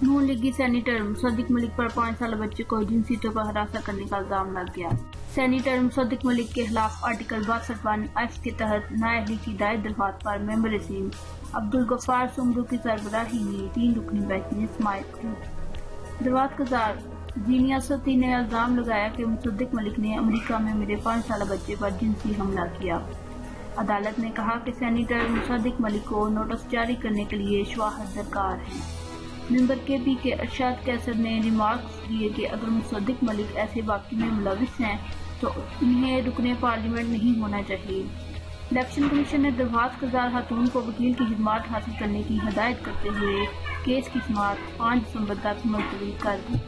नून लीगी सेनेटर मुसद्दिक मलिक पर 5 साल बच्चे को जिनसी तौर पर हरासा करने का इल्जाम लग गया। सेनेटर मुसद्दिक मलिक के खिलाफ आर्टिकल 62(1) के तहत नाअहली की दायर दरख्वास्त पर मेंबर असीम अब्दुल गफ्फार सुमरू की सरबराही में 3 रुकनी बेंच ने समाअत की। दरख्वास्त गुजार जीनिया सती ने इल्जाम लगाया कि मुसद्दिक मलिक ने अमेरिका में मेरे 5 साल बच्चे पर जिनसी हमला किया। अदालत ने कहा कि सेनेटर मुसद्दिक मलिक को नोटिस जारी करने के लिए शवाहद दरकार है। मेंबर KP के अरशद कैसर ने रिमार्क्स दिए कि अगर मुसद्दिक मलिक ऐसे वाक़े में मुलविस हैं तो इन्हें रुकने पार्लियामेंट नहीं होना चाहिए। इलेक्शन कमीशन ने दरख्वास्त गुजार खातून को वकील की खिदमात हासिल करने की हिदायत करते हुए केस की समाअत 5 दिसंबर तक मुलतवी कर दी।